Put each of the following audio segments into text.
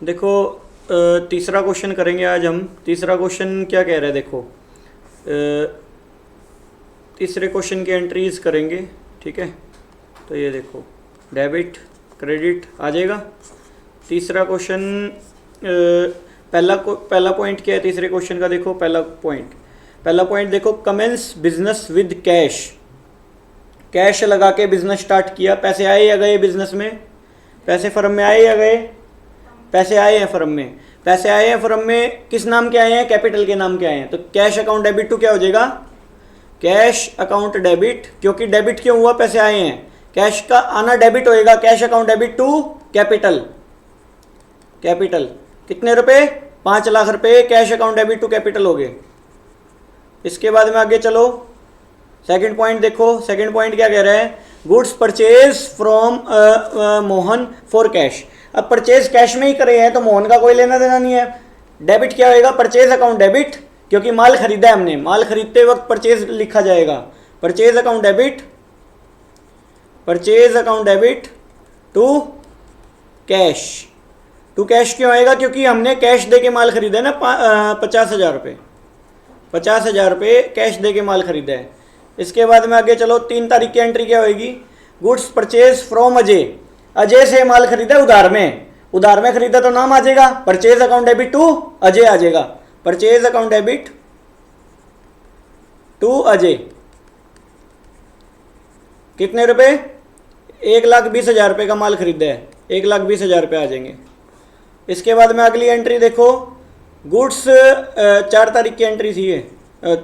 देखो तीसरा क्वेश्चन करेंगे आज हम। तीसरा क्वेश्चन क्या कह रहा है, देखो तीसरे क्वेश्चन की एंट्रीज करेंगे, ठीक है। तो ये देखो डेबिट क्रेडिट आ जाएगा। तीसरा क्वेश्चन पहला पॉइंट क्या है तीसरे क्वेश्चन का, देखो पहला पॉइंट देखो, commence business with cash. Cash लगा के बिजनेस स्टार्ट किया, पैसे आए या गए बिजनेस में, पैसे फर्म में आए या गए, पैसे आए हैं फर्म में, पैसे आए हैं फर्म में, किस नाम के आए हैं, कैपिटल के नाम के आए हैं। तो कैश अकाउंट डेबिट टू क्या हो जाएगा, कैश अकाउंट डेबिट, क्योंकि डेबिट क्यों हुआ, पैसे आए हैं, कैश का आना डेबिट होएगा, cash account debit to capital. Capital कितने रुपए, 5 लाख रुपए, cash account debit to capital हो गए। इसके बाद में आगे चलो, सेकंड पॉइंट देखो, सेकंड पॉइंट क्या कह रहा है, goods purchase from Mohan for cash. अब परचेज कैश में ही करे हैं तो मोहन का कोई लेना देना नहीं है। डेबिट क्या होएगा, परचेज अकाउंट डेबिट, क्योंकि माल खरीदा है हमने, माल खरीदते वक्त परचेज लिखा जाएगा, purchase account debit, purchase account debit to cash. To cash क्यों आएगा, क्योंकि हमने कैश दे के माल खरीदा है ना, 50,000 रुपये, 50,000 रुपये कैश दे के माल खरीदा है। इसके बाद में आगे चलो, 3 तारीख की एंट्री क्या होगी, goods purchase from Ajay. Ajay से माल खरीदा उधार में, उधार में खरीदा तो नाम आ जाएगा, purchase account debit to Ajay आ जाएगा, purchase account debit to Ajay. कितने रुपए, 1,20,000 रुपये का माल खरीदा है, 1,20,000 रुपये आ जाएंगे। इसके बाद में अगली एंट्री देखो, गुड्स 4 तारीख की एंट्री थी ये,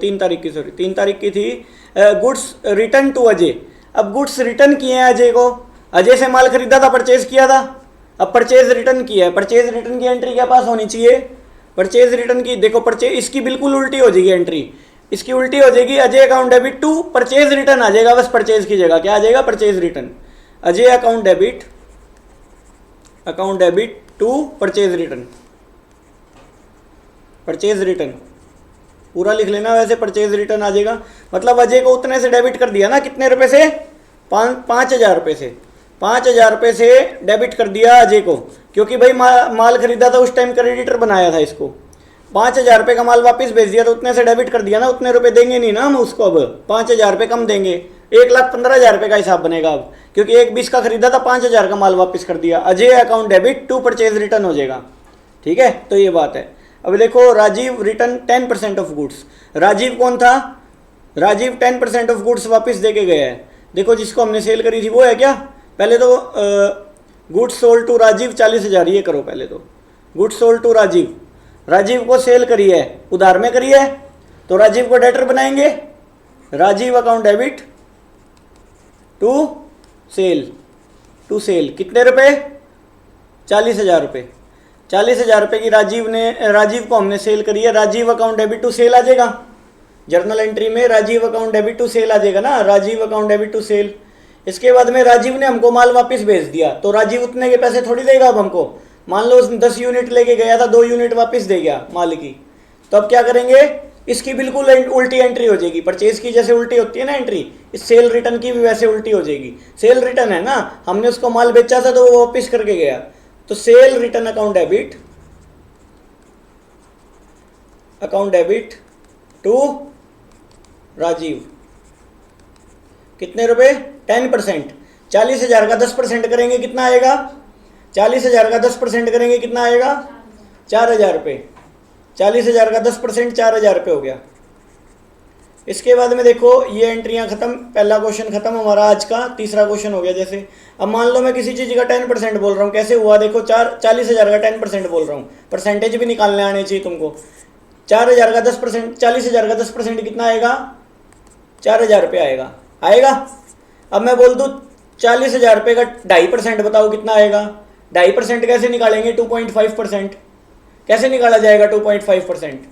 3 तारीख की, सॉरी 3 तारीख की थी, गुड्स रिटर्न टू अजय। अब गुड्स रिटर्न किए हैं अजय को, अजय से माल खरीदा था, परचेज किया था, अब परचेज रिटर्न किया है, परचेज रिटर्न की एंट्री क्या पास होनी चाहिए, परचेज रिटर्न की, देखो परचेज इसकी बिल्कुल उल्टी हो जाएगी एंट्री, इसकी उल्टी हो जाएगी, Ajay account debit to purchase return आ जाएगा, बस परचेज की जगह क्या आ जाएगा, purchase return. Ajay account debit to purchase return, purchase return पूरा लिख लेना, वैसे परचेज रिटर्न आ जाएगा। मतलब अजय को उतने से डेबिट कर दिया ना, कितने रुपए से, 5,000 रुपये से, 5,000 रुपये से डेबिट कर दिया अजय को, क्योंकि भाई माल खरीदा था उस टाइम, क्रेडिटर बनाया था इसको, 5,000 रुपये का माल वापस भेज दिया तो उतने से डेबिट कर दिया ना, उतने रुपए देंगे नहीं ना हम उसको, अब 5,000 रुपये कम देंगे, 1,15,000 रुपये का हिसाब बनेगा अब, क्योंकि 1,20 का खरीदा था, 5,000 का माल वापस कर दिया, Ajay account debit to purchase return हो जाएगा, ठीक है। तो ये बात है। अब देखो, Rajiv return 10% of goods. Rajiv कौन था, राजीव 10% ऑफ गुड्स वापस दे के गया है। देखो जिसको हमने सेल करी थी वो है क्या, पहले तो गुड्स सोल्ड टू राजीव 40,000, ये करो पहले तो, goods sold to Rajiv, Rajiv को सेल करी है, उधार में करी है, तो राजीव को डेटर बनाएंगे, Rajiv account debit to sale, to sale कितने रुपए, 40,000 रुपये, 40,000 रुपये की राजीव को हमने सेल करी है, Rajiv account debit to sale आ जाएगा, जर्नल एंट्री में Rajiv account debit to sale आ जाएगा ना, Rajiv account debit to sale. इसके बाद में राजीव ने हमको माल वापस भेज दिया, तो राजीव उतने के पैसे थोड़ी देगा अब हमको, मान लो उसने 10 यूनिट लेके गया था, 2 यूनिट वापस दे गया माल की, तो अब क्या करेंगे, इसकी बिल्कुल उल्टी एंट्री हो जाएगी, परचेज की जैसे उल्टी होती है ना एंट्री, इस सेल रिटर्न की भी वैसे उल्टी हो जाएगी। सेल रिटर्न है ना, हमने उसको माल बेचा था तो वो वापस करके गया, तो sale return account debit to Rajiv, कितने रुपए, 10%, 40,000 का 10% करेंगे कितना आएगा, 40,000 का 10% करेंगे कितना आएगा, 4,000 रुपये, 40,000 का 10% 4,000 रुपये हो गया। इसके बाद में देखो ये एंट्रियां खत्म, पहला क्वेश्चन खत्म हमारा आज का, तीसरा क्वेश्चन हो गया। जैसे अब मान लो मैं किसी चीज़ का 10% बोल रहा हूँ, कैसे हुआ देखो, 40,000 का 10% बोल रहा हूँ, परसेंटेज भी निकालने आने चाहिए तुमको। 4,000 का 10%, 40,000 का 10% कितना आएगा, 4,000 रुपये आएगा, आएगा। अब मैं बोल दूँ 40,000 रुपये का 2.5% बताओ कितना आएगा, 2.5% कैसे निकालेंगे, 2.5%, कैसे निकाला जाएगा 2.5%,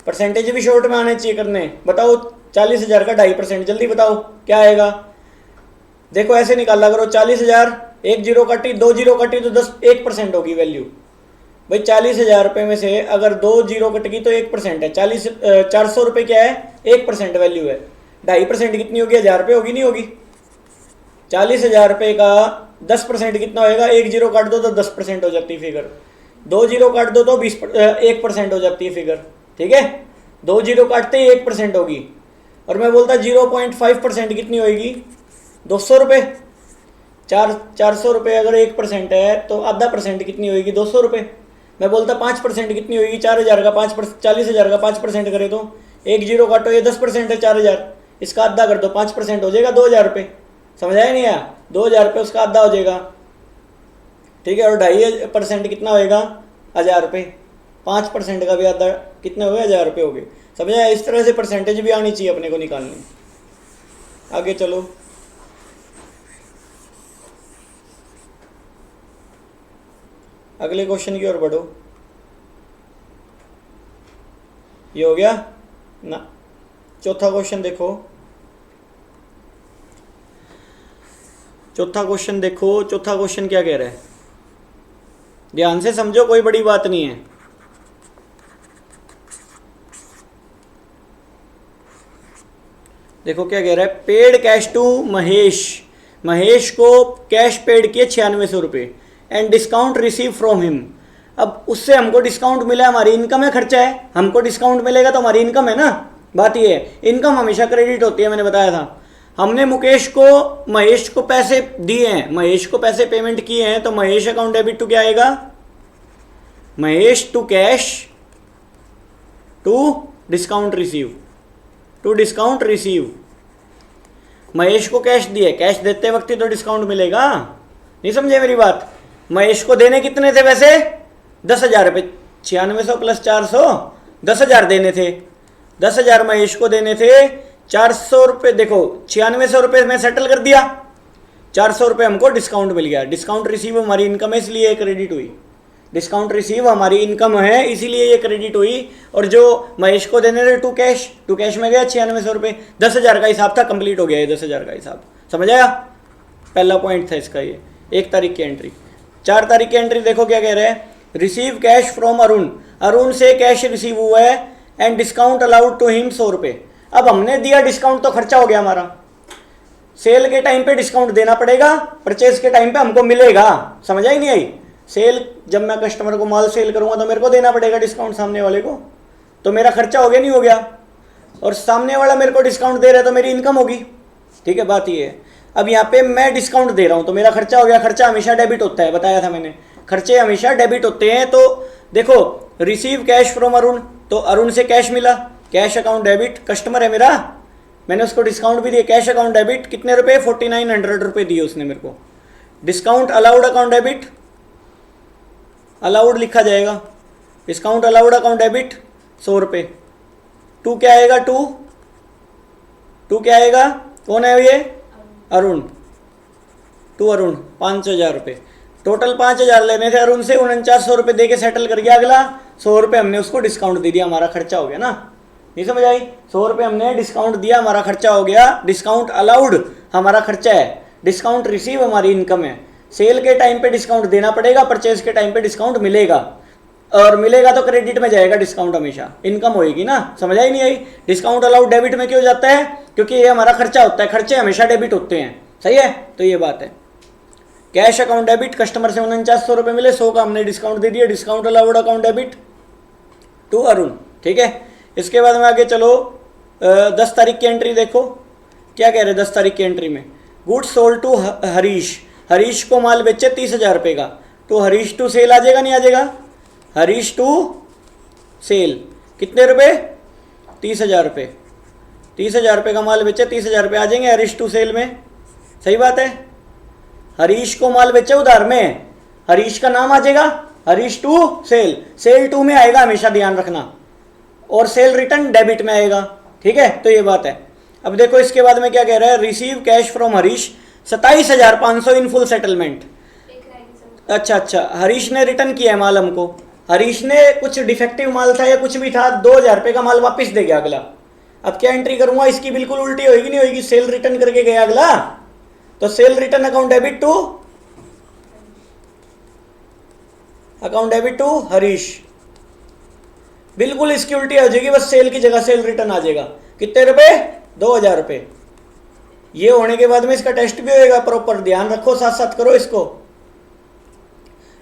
परसेंटेज भी शॉर्ट में आने चाहिए करने, बताओ 40,000 का 2.5%, जल्दी बताओ क्या आएगा। देखो ऐसे निकाला करो, 40,000, 1 जीरो कटी, 2 जीरो कटी तो 1% होगी वैल्यू, भाई 40,000 रुपये में से अगर 2 जीरो कट गई तो 1% है, 400 रुपये क्या है, 1% वैल्यू है, 2.5% कितनी होगी, 1,000 रुपये होगी नहीं होगी, 40,000 रुपये का 10% कितना होएगा, 1 जीरो काट दो तो 10% हो जाती फिगर, 2 जीरो काट दो तो 1% हो जाती है फिगर, ठीक है। 2 जीरो काटते ही 1% होगी, और मैं बोलता 0.5% कितनी होगी, 200 रुपये। 400 रुपये अगर 1% है तो आधा परसेंट कितनी होगी, 200 रुपये। मैं बोलता 5% कितनी होगी, 4000 का 5%, 40,000 का 5% करे तो 1 जीरो काटो, ये 10% है 4000, इसका आधा कर दो 5% हो जाएगा 2000 रुपये। समझ आया नहीं आया, 2000 रुपये उसका आधा हो जाएगा, ठीक है। और 2.5% कितना होएगा, 1000 रुपये। 5% का भी आधा कितने हो गए, 1000 रुपये हो गए। समझ आया, इस तरह से परसेंटेज भी आनी चाहिए अपने को निकालनी। आगे चलो, अगले क्वेश्चन की ओर बढ़ो। ये हो गया ना। चौथा क्वेश्चन देखो, चौथा क्वेश्चन देखो, चौथा क्वेश्चन क्या कह रहा है, ध्यान से समझो, कोई बड़ी बात नहीं है। देखो क्या कह रहा है, paid cash to Mahesh, Mahesh को कैश पेड किए 9600 रुपये and discount receive from him. अब उससे हमको डिस्काउंट मिला, हमारी इनकम है, खर्चा है, हमको डिस्काउंट मिलेगा तो हमारी इनकम है ना। बात ये है, इनकम हमेशा क्रेडिट होती है, मैंने बताया था। हमने महेश को पैसे दिए हैं, महेश को पैसे पेमेंट किए हैं, तो महेश अकाउंट डेबिट टू क्या आएगा, Mahesh to cash to discount receive, to discount receive. Mahesh को कैश दिए, कैश देते वक्त ही तो डिस्काउंट मिलेगा। नहीं समझे मेरी बात। महेश को देने कितने थे वैसे, 10,000 रुपये, 9600 प्लस 400, 10,000 देने थे। 10,000 महेश को देने थे, 400 रुपये, देखो 9600 रुपये में सेटल कर दिया, 400 रुपये हमको डिस्काउंट मिल गया। डिस्काउंट रिसीव हमारी इनकम है इसलिए ये क्रेडिट हुई, डिस्काउंट रिसीव हमारी इनकम है इसलिए ये क्रेडिट हुई। और जो महेश को देने थे टू कैश में गया 9600 रुपये, 10,000 का हिसाब था, कंप्लीट हो गया ये 10,000 का हिसाब। समझ आया, पहला पॉइंट था इसका ये। 1 तारीख की एंट्री। 4 तारीख की एंट्री देखो क्या कह रहे हैं, receive cash from Arun, Arun से कैश रिसीव हुआ है and discount allowed to him 100 रुपये। अब हमने दिया डिस्काउंट तो खर्चा हो गया हमारा, सेल के टाइम पे डिस्काउंट देना पड़ेगा, परचेज के टाइम पे हमको मिलेगा। समझ आई नहीं आई, सेल जब मैं कस्टमर को माल सेल करूंगा तो मेरे को देना पड़ेगा डिस्काउंट सामने वाले को, तो मेरा खर्चा हो गया नहीं हो गया, और सामने वाला मेरे को डिस्काउंट दे रहा है तो मेरी इनकम होगी, ठीक है। बात ये है, अब यहाँ पे मैं डिस्काउंट दे रहा हूँ तो मेरा खर्चा हो गया, खर्चा हमेशा डेबिट होता है, बताया था मैंने, खर्चे हमेशा डेबिट होते हैं। तो देखो रिसीव कैश फ्रॉम अरुण, तो अरुण से कैश मिला, कैश अकाउंट डेबिट, कस्टमर है मेरा, मैंने उसको डिस्काउंट भी दिया, कैश अकाउंट डेबिट कितने रुपए, 4900 रुपये दिए उसने मेरे को। Discount allowed account debit, allowed लिखा जाएगा, डिस्काउंट अलाउड अकाउंट डेबिट 100 रुपये। टू क्या आएगा, टू क्या आएगा, कौन है ये, अरुण, टू अरुण 5000 रुपये। टोटल 5000 लेने थे अरुण से, 4900 रुपये दे के सेटल कर गया, अगला 100 रुपये हमने उसको डिस्काउंट दे दिया, हमारा खर्चा हो गया ना। नहीं समझ आई, 100 रुपये हमने डिस्काउंट दिया, हमारा खर्चा हो गया। डिस्काउंट अलाउड हमारा खर्चा है, डिस्काउंट रिसीव हमारी इनकम है। सेल के टाइम पे डिस्काउंट देना पड़ेगा, परचेज के टाइम पे डिस्काउंट मिलेगा, और मिलेगा तो क्रेडिट में जाएगा डिस्काउंट, हमेशा इनकम होएगी ना। समझ आई नहीं आई, डिस्काउंट अलाउड डेबिट में क्यों जाता है, क्योंकि ये हमारा खर्चा होता है, खर्चे हमेशा डेबिट होते हैं, सही है। तो ये बात है, कैश अकाउंट डेबिट, कस्टमर से 4900 रुपये मिले, 100 का हमने डिस्काउंट दे दिया, discount allowed account debit to Arun, ठीक है। इसके बाद में आगे चलो, 10 तारीख की एंट्री देखो क्या कह रहे हैं। 10 तारीख की एंट्री में goods sold to Harish, Harish को माल बेचे 30,000 रुपये का, तो हरीश टू सेल आ जाएगा नहीं आ जाएगा, हरीश टू सेल कितने रुपए, 30,000 रुपये। 30,000 रुपये का माल बेचे, 30,000 रुपये आ जाएंगे हरीश टू सेल में, सही बात है। हरीश को माल बेचे उधार में, हरीश का नाम आ जाएगा, Harish to sale, sale to में आएगा हमेशा, ध्यान रखना, और सेल रिटर्न डेबिट में आएगा, ठीक है। तो ये बात है। अब देखो इसके बाद में क्या कह रहा है, receive cash from Harish 27,500 in full settlement. अच्छा, हरीश ने रिटर्न किया है माल हमको, हरीश ने कुछ डिफेक्टिव माल था या कुछ भी था, 2,000 रुपये का माल वापस दे गया अगला। अब क्या एंट्री करूंगा, इसकी बिल्कुल उल्टी होगी नहीं होगी, सेल रिटर्न करके गया अगला, तो sale return account debit to Harish, बिल्कुल इसकी उल्टी हो जाएगी, बस सेल की जगह सेल रिटर्न आ जाएगा। कितने रुपए, 2,000 रुपये। ये होने के बाद में इसका टेस्ट भी होएगा प्रॉपर, ध्यान रखो, साथ साथ करो इसको।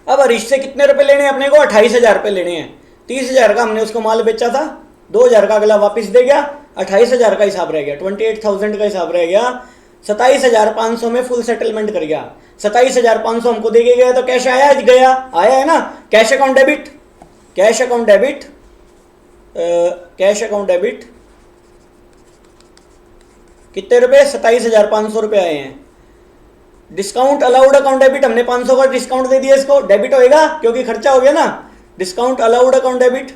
अब हरीश से कितने रुपए लेने हैं अपने को? 28,000 रुपये लेने हैं। 30,000 का हमने उसको माल बेचा था, 2,000 का अगला वापस दे गया, 28,000 का हिसाब रह गया, 28,000 का हिसाब रह गया। 27,500 में फुल सेटलमेंट कर गया। 27,500 हमको दे के गया तो कैश आया गया, आया है ना। Cash account debit, cash account debit, cash account debit कितने रुपए? 27,500 रुपये आए हैं। डिस्काउंट अलाउड अकाउंट डेबिट, हमने 500 का डिस्काउंट दे दिया, इसको डेबिट होएगा क्योंकि खर्चा हो गया ना। डिस्काउंट अलाउड अकाउंट डेबिट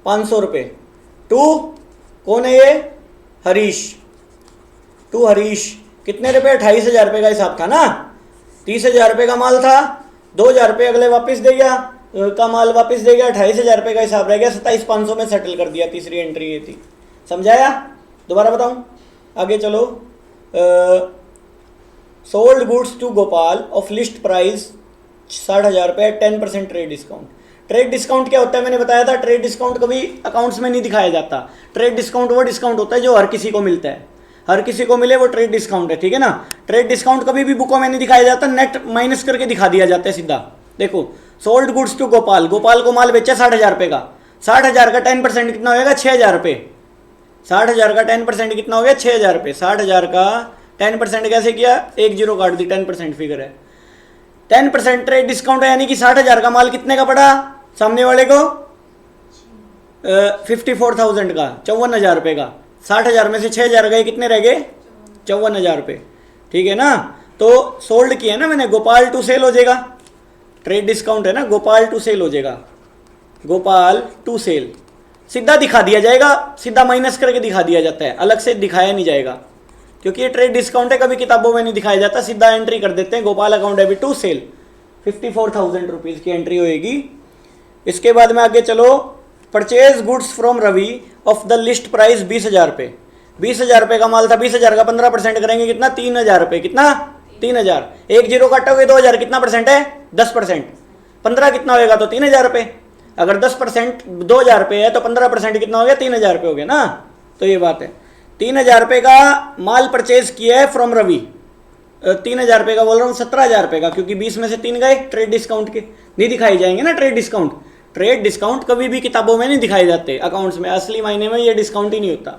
500 रुपये टू, कौन है ये? हरीश, टू हरीश। कितने रुपए? 28,000 रुपये का हिसाब था ना। 30,000 रुपये का माल था, 2,000 रुपये अगले वापस दे गया, का माल वापस दे गया, 28,000 रुपये का हिसाब रह गया, 27,500 में सेटल कर दिया। तीसरी एंट्री ये थी, समझाया? दोबारा बताऊं, आगे चलो। Sold goods to Gopal of list price 60,000 रुपये, 10% ट्रेड डिस्काउंट। ट्रेड डिस्काउंट क्या होता है? मैंने बताया था, ट्रेड डिस्काउंट कभी अकाउंट्स में नहीं दिखाया जाता। ट्रेड डिस्काउंट वो डिस्काउंट होता है जो हर किसी को मिलता है, हर किसी को मिले वो ट्रेड डिस्काउंट है, ठीक है ना। ट्रेड डिस्काउंट कभी भी बुकों में नहीं दिखाया जाता, नेट माइनस करके दिखा दिया जाता है सीधा। देखो, sold goods to Gopal, Gopal को माल बेचा 60,000 रुपये का, 60,000 का 10% कितना होगा? 6,000 रुपये। 60,000 का 10% कितना हो गया? 6,000 रुपये। 60,000 का 10% कैसे किया? एक जीरो काट दी, 10% फिगर है। 10% ट्रेड डिस्काउंट है, यानी कि 60,000 का माल कितने का पड़ा सामने वाले को? 54,000 का, 54,000 रुपये का। 60,000 में से 6,000 गए, कितने रह गए? 54,000 रुपये, ठीक है ना। तो सोल्ड किया ना मैंने, गोपाल टू सेल हो जाएगा। ट्रेड डिस्काउंट है ना, गोपाल टू सेल हो जाएगा, गोपाल टू सेल। सीधा दिखा दिया जाएगा, सीधा माइनस करके दिखा दिया जाता है, अलग से दिखाया नहीं जाएगा क्योंकि ये ट्रेड डिस्काउंट है, कभी किताबों में नहीं दिखाया जाता, सीधा एंट्री कर देते हैं। Gopal account debit to sale, 54,000 rupees की एंट्री होएगी। इसके बाद में आगे चलो, purchase goods from Ravi of the list price 20,000 रुपये। 20,000 रुपये का माल था, 20,000 का 15% करेंगे कितना? 3,000 रुपये। कितना? 3,000। एक जीरो काटोगे 2,000, कितना परसेंट है? 10%। 15 कितना होएगा? तो 3,000 रुपये। अगर 10% 2,000 रुपये है तो 15% कितना हो गया? 3,000 रुपये हो गया ना। तो ये बात है, 3,000 रुपये का माल परचेज किया है फ्रॉम रवि। 3,000 रुपये का बोल रहा हूँ, 17,000 रुपये का, क्योंकि 20 में से 3 गए ट्रेड डिस्काउंट के, नहीं दिखाई जाएंगे ना ट्रेड डिस्काउंट। ट्रेड डिस्काउंट कभी भी किताबों में नहीं दिखाए जाते, अकाउंट्स में असली मायने में ये डिस्काउंट ही नहीं होता,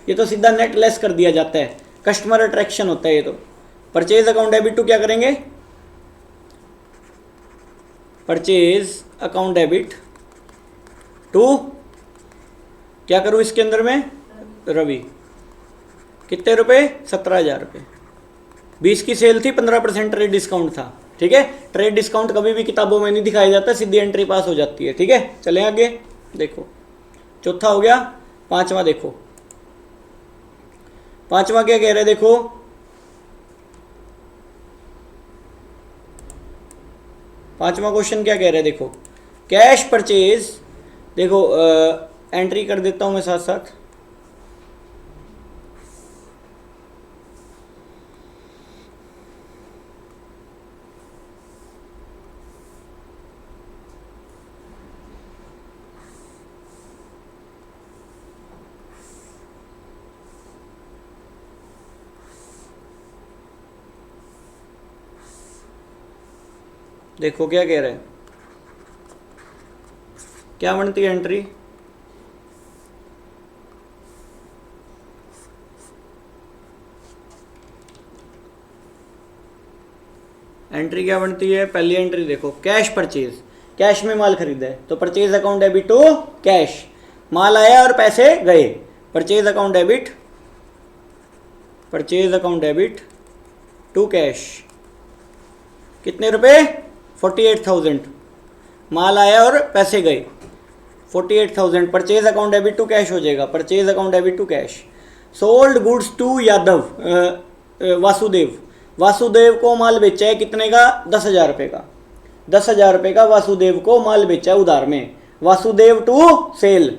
ये तो सीधा नेट लेस कर दिया जाता है, कस्टमर अट्रैक्शन होता है ये तो। परचेज अकाउंट डेबिट टू क्या करेंगे? परचेज अकाउंट डेबिट टू क्या करूँ इसके अंदर में? रवि। कितने रुपए? 17,000 रुपये। 20 की सेल थी, 15% ट्रेड डिस्काउंट था, ठीक है। ट्रेड डिस्काउंट कभी भी किताबों में नहीं दिखाया जाता, सीधी एंट्री पास हो जाती है, ठीक है। चलें आगे, देखो चौथा हो गया, पांचवा देखो, पांचवा क्या कह रहे हैं? देखो, पांचवा क्वेश्चन क्या कह रहे हैं? देखो, कैश परचेज, देखो एंट्री कर देता हूं मैं साथ साथ। देखो क्या कह रहे हैं, क्या बनती है एंट्री? एंट्री क्या बनती है? पहली एंट्री देखो, कैश परचेज, कैश में माल खरीदा है तो purchase account debit to cash, माल आया और पैसे गए, purchase account debit, purchase account debit to cash. कितने रुपए? 48,000। माल आया और पैसे गए, 48,000। Purchase account debit to cash हो जाएगा, purchase account debit to cash. Sold goods to Yadav, Vasudev, Vasudev को माल बेचा है कितने का? 10,000 रुपये का, 10,000 रुपये का वासुदेव को माल बेचा है उधार में। वासुदेव टू सेल,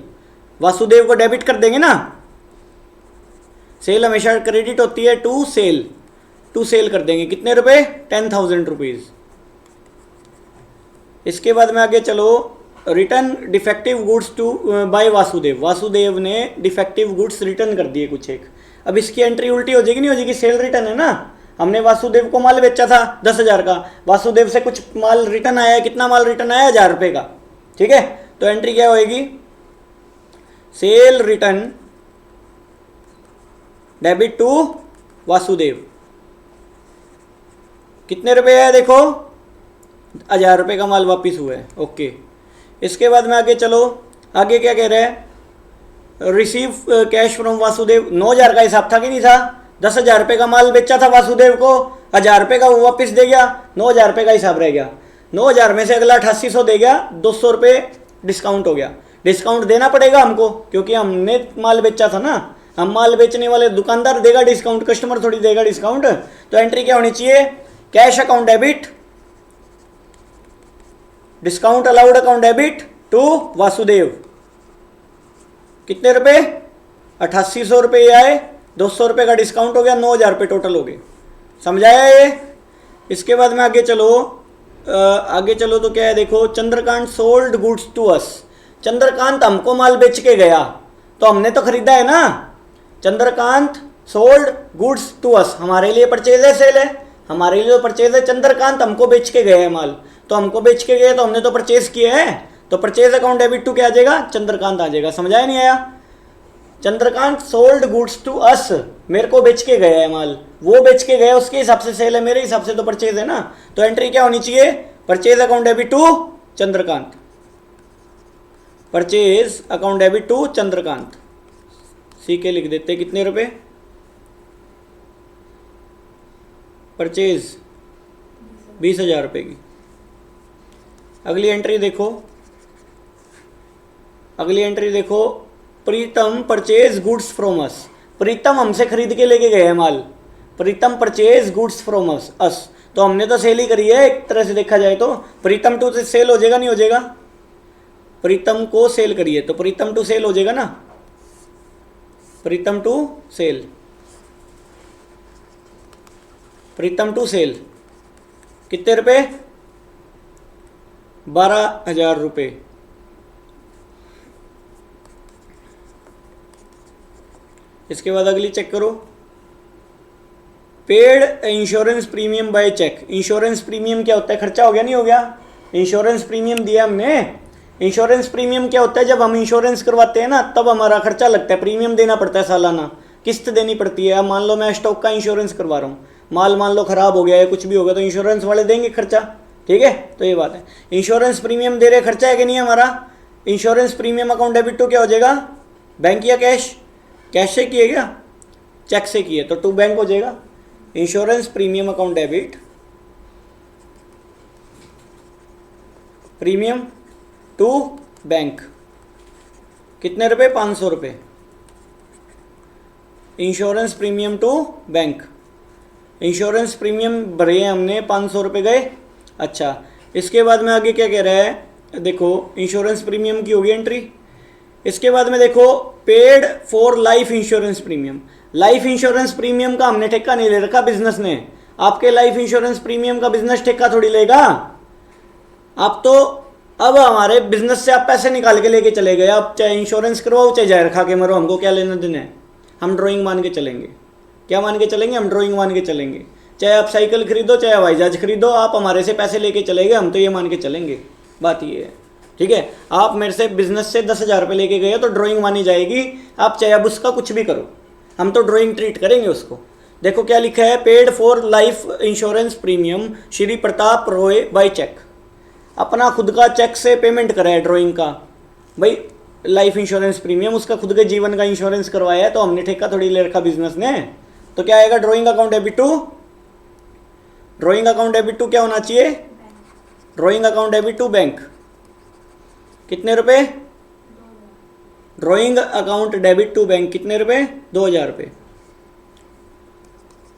वासुदेव को डेबिट कर देंगे ना, सेल हमेशा क्रेडिट होती है, टू सेल, टू सेल कर देंगे। कितने रुपए? 10,000 रुपीज़। इसके बाद में आगे चलो, return defective goods to by Vasudev, Vasudev ने डिफेक्टिव गुड्स रिटर्न कर दिए कुछ एक। अब इसकी एंट्री उल्टी हो जाएगी, नहीं हो जाएगी? सेल रिटर्न है ना, हमने वासुदेव को माल बेचा था 10,000 का, वासुदेव से कुछ माल रिटर्न आया है, कितना माल रिटर्न आया? 1,000 रुपये का। ठीक है, तो एंट्री क्या होएगी? Sale return debit to Vasudev. कितने रुपए है? देखो 1,000 रुपये का माल वापिस हुआ है। ओके, इसके बाद में आगे चलो, आगे क्या कह रहे हैं? Receive cash from Vasudev. 9,000 का हिसाब था कि नहीं था? 10,000 रुपये का माल बेचा था वासुदेव को, 1,000 रुपये का वो वापिस दे गया, 9,000 रुपये का हिसाब रह गया। 9,000 में से अगला 8800 दे गया, 200 रुपये डिस्काउंट हो गया। डिस्काउंट देना पड़ेगा हमको क्योंकि हमने माल बेचा था ना, हम माल बेचने वाले, दुकानदार देगा डिस्काउंट, कस्टमर थोड़ी देगा डिस्काउंट। तो एंट्री क्या होनी चाहिए? Cash account debit, discount allowed account debit to Vasudev. कितने रुपए? 8800 रुपये आए, 200 रुपये का डिस्काउंट हो गया, 9,000 रुपये टोटल हो गए। समझाया ये? इसके बाद में आगे चलो, आगे चलो तो क्या है? देखो, Chandrakant sold goods to us. Chandrakant हमको माल बेच के गया तो हमने तो खरीदा है ना। Chandrakant sold goods to us, हमारे लिए परचेज है, सेल है, हमारे लिए तो परचेज है। चंद्रकांत हमको बेच के गए हैं माल, तो हमको बेच के गए तो हमने तो परचेज किया है, तो परचेज अकाउंट डेबिट टू क्या आ जाएगा? चंद्रकांत आ जाएगा। समझाया नहीं आया? Chandrakant sold goods to us, मेरे को बेच के गया है माल, वो बेच के गया, उसके हिसाब से सेल है, मेरे हिसाब से तो परचेज है ना। तो एंट्री क्या होनी चाहिए? Purchase account debit to Chandrakant, purchase account debit to Chandrakant. सी के लिख देते, कितने रुपए? परचेज 20,000 रुपये की। अगली एंट्री देखो, अगली एंट्री देखो, प्रीतम परचेज गुड्स फ्रॉम अस। प्रीतम हमसे खरीद के लेके गए हैं माल, प्रीतम परचेज गुड्स फ्रॉम अस, तो हमने तो सेल ही करी है एक तरह से देखा जाए तो। प्रीतम टू से सेल हो जाएगा, नहीं हो जाएगा? प्रीतम को सेल करिए तो प्रीतम टू सेल हो जाएगा ना, Pritam to sale, Pritam to sale. कितने रुपए? 12,000 रुपये। इसके बाद अगली चेक करो, paid insurance premium by cheque. Insurance premium क्या होता है? खर्चा हो गया, नहीं हो गया? इंश्योरेंस प्रीमियम दिया हमने। इंश्योरेंस प्रीमियम क्या होता है? जब हम इंश्योरेंस करवाते हैं ना, तब हमारा खर्चा लगता है, प्रीमियम देना पड़ता है, सालाना किस्त देनी पड़ती है। अब मान लो मैं स्टॉक का इंश्योरेंस करवा रहा हूँ, माल मान लो खराब हो गया है, कुछ भी हो गया, तो इंश्योरेंस वाले देंगे खर्चा। ठीक है, तो ये बात है। इंश्योरेंस प्रीमियम दे रहे, खर्चा है कि नहीं हमारा? Insurance premium account debit to क्या हो जाएगा? बैंक या कैश? कैश से किए क्या? चेक से किए तो टू बैंक हो जाएगा। Insurance premium account debit, premium to bank. कितने रुपए? 500 रुपये। Insurance premium to bank, insurance premium भरे हमने, 500 रुपये गए। अच्छा, इसके बाद में आगे क्या कह रहा है? देखो, इंश्योरेंस प्रीमियम की होगी एंट्री। इसके बाद में देखो, paid for life insurance premium. Life insurance premium का हमने ठेका नहीं ले रखा, बिजनेस ने। आपके लाइफ इंश्योरेंस प्रीमियम का बिजनेस ठेका थोड़ी लेगा। आप तो अब हमारे बिजनेस से आप पैसे निकाल के लेके चले गए, आप चाहे इंश्योरेंस करवाओ चाहे जाए रखा के मरो, हमको क्या लेना देना है? हम ड्राइंग मान के चलेंगे। क्या मान के चलेंगे? हम ड्राइंग मान के चलेंगे। चाहे आप साइकिल खरीदो, चाहे हवाई जहाज खरीदो, आप हमारे से पैसे लेके चले गए, हम तो ये मान के चलेंगे। बात ये है, ठीक है? आप मेरे से बिजनेस से 10,000 रुपये लेके गए तो ड्राइंग मानी जाएगी, आप चाहे अब उसका कुछ भी करो, हम तो ड्राइंग ट्रीट करेंगे उसको। देखो क्या लिखा है, paid for life insurance premium Shri Pratap Roy by cheque. अपना खुद का चेक से पेमेंट करा है ड्राइंग का, भाई लाइफ इंश्योरेंस प्रीमियम, उसका खुद के जीवन का इंश्योरेंस करवाया है, तो हमने ठेका थोड़ी ले रखा बिजनेस ने। तो क्या आएगा? Drawing account debit to, drawing account debit to क्या होना चाहिए? Drawing account debit to bank. कितने रुपए? Drawing account debit to bank कितने रुपए? 2,000 रुपये।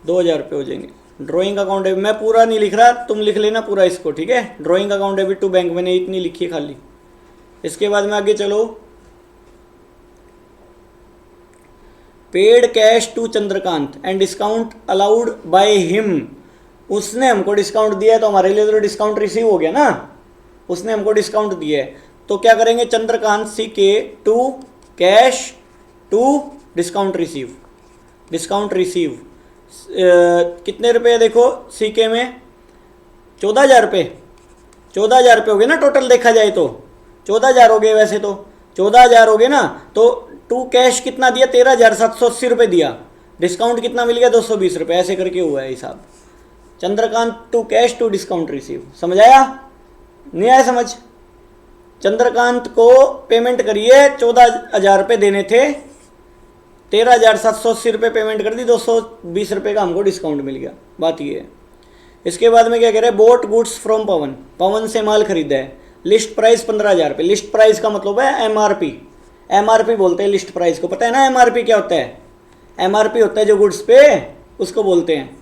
2,000 रुपये हो जाएंगे। ड्राइंग अकाउंट डेबिट, मैं पूरा नहीं लिख रहा, तुम लिख लेना पूरा इसको, ठीक है? Drawing account debit to bank मैंने इतनी लिखी खाली। इसके बाद में आगे चलो, paid cash to Chandrakant and discount allowed by him. उसने हमको डिस्काउंट दिया है तो हमारे लिए तो डिस्काउंट रिसीव हो गया ना, उसने हमको डिस्काउंट दिया है। तो क्या करेंगे? चंद्रकांत सी के to cash to discount receive, discount receive कितने रुपए देखो सीके में 14,000 रुपये, 14,000 रुपये हो गए ना टोटल देखा जाए तो, 14,000 हो गए वैसे तो, 14,000 हो गए ना। तो टू कैश कितना दिया, 13,780 रुपये दिया, डिस्काउंट कितना मिल गया 220 रुपये, ऐसे करके हुआ है हिसाब। Chandrakant to cash to discount receive, समझ आया नहीं आया समझ? चंद्रकांत को पेमेंट करिए 14,000 रुपये देने थे, 13,780 रुपये पेमेंट कर दी, 220 रुपये का हमको डिस्काउंट मिल गया, बात ये है। इसके बाद में क्या कह रहे हैं, बोट गुड्स फ्रॉम पवन, पवन से माल खरीदा है, लिस्ट प्राइस 15,000 रुपये। लिस्ट प्राइस का मतलब है एमआरपी, एमआरपी बोलते हैं लिस्ट प्राइस को, पता है ना एमआरपी क्या होता है? एमआरपी होता है जो गुड्स पे, उसको बोलते हैं।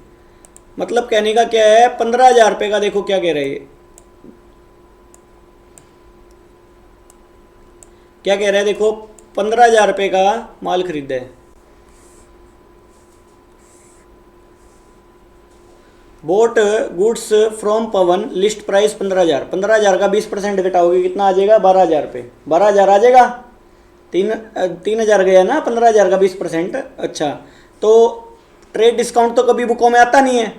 मतलब कहने का क्या है, 15,000 रुपये का देखो क्या कह रहे हैं, क्या कह रहे हैं देखो, 15,000 रुपये का माल खरीदा है, boat goods from Pawan, list price 15,000, 15,000 का 20% घटाओगे कितना आ जाएगा, 12,000 रुपये, 12,000 आ जाएगा, 3,000 गया ना, 15,000 का 20%। अच्छा, तो ट्रेड डिस्काउंट तो कभी बुकों में आता नहीं है,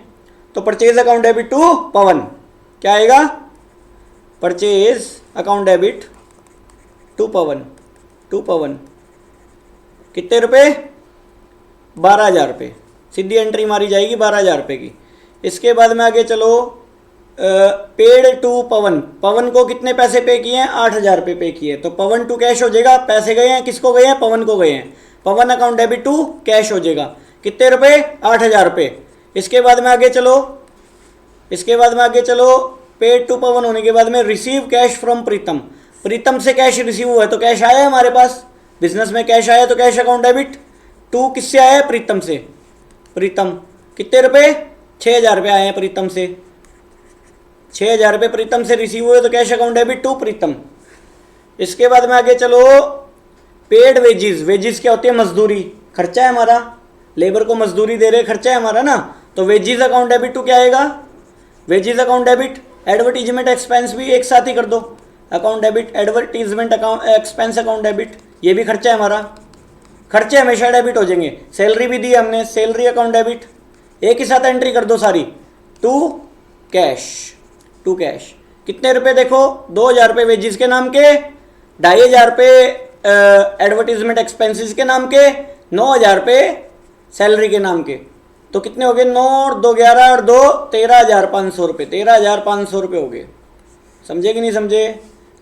तो purchase account debit to Pawan क्या आएगा, purchase account debit to Pawan, to Pawan कितने रुपए, 12,000 रुपये, सीधी एंट्री मारी जाएगी 12,000 रुपये की। इसके बाद में आगे चलो, पेड टू पवन, पवन को कितने पैसे पे किए हैं, 8,000 रुपये पे किए, तो पवन टू कैश हो जाएगा, पैसे गए हैं किसको गए हैं, पवन को गए हैं, पवन अकाउंट डेबिट टू कैश हो जाएगा, कितने रुपए, 8,000 रुपये। इसके बाद में आगे चलो, इसके बाद में आगे चलो, पेड टू पवन होने के बाद में रिसीव कैश फ्रॉम प्रीतम, प्रीतम से कैश रिसीव हुआ है तो कैश आया है हमारे पास, बिजनेस में कैश आया तो कैश अकाउंट डेबिट टू किससे आया है, प्रीतम से, प्रीतम कितने रुपए, 6,000 रुपये आए हैं प्रीतम से, 6,000 रुपये प्रीतम से रिसीव हुए तो कैश अकाउंट डेबिट टू प्रीतम। इसके बाद में आगे चलो, पेड वेजिज, वेजिज क्या होती है, मजदूरी, खर्चा है हमारा, लेबर को मजदूरी दे रहे, खर्चा है हमारा ना, तो वेजिज अकाउंट डेबिट टू क्या आएगा, wages account debit, advertisement expense भी एक साथ ही कर दो, account debit advertisement account expense account debit, ये भी खर्चा है हमारा, खर्चे हमेशा डेबिट हो जाएंगे। सैलरी भी दी हमने, सैलरी अकाउंट डेबिट, एक ही साथ एंट्री कर दो सारी, टू कैश, टू कैश कितने रुपए देखो, 2,000 रुपये वेजिज के नाम के, 2,500 रुपये एडवर्टीजमेंट एक्सपेंसेस के नाम के, 9,000 रुपये सैलरी के नाम के, तो कितने हो गए, 9 और 2 11 और 2 13,500 रुपये, 13,500 रुपये हो गए, समझे कि नहीं समझे,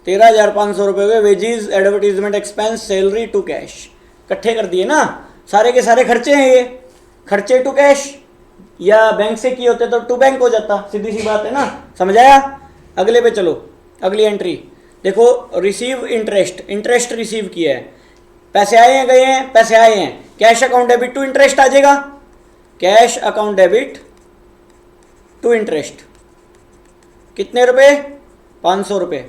13,500 रुपये हो गए, wages advertisement expense salary to cash, इकट्ठे कर दिए ना, सारे के सारे खर्चे हैं ये, खर्चे टू कैश, या बैंक से किए होते तो टू बैंक हो जाता, सीधी सी बात है ना, समझ आया। अगले पे चलो, अगली एंट्री देखो, रिसीव इंटरेस्ट, इंटरेस्ट रिसीव किया है, पैसे आए हैं गए हैं, पैसे आए हैं, cash account debit to interest आ जाएगा, cash account debit to interest कितने रुपए, 500 रुपये।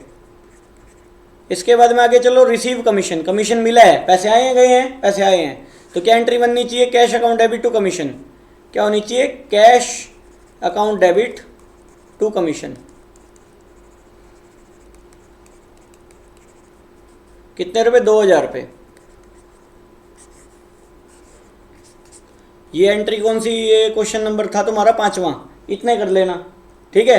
इसके बाद में आगे चलो, रिसीव कमीशन, कमीशन मिला है, पैसे आए हैं गए हैं, पैसे आए हैं, तो क्या एंट्री बननी चाहिए, cash account debit to commission, क्या होनी चाहिए, cash account debit to commission, कितने रुपए, 2,000 रुपये। ये एंट्री कौन सी, ये क्वेश्चन नंबर था तुम्हारा 5वां, इतने कर लेना, ठीक है।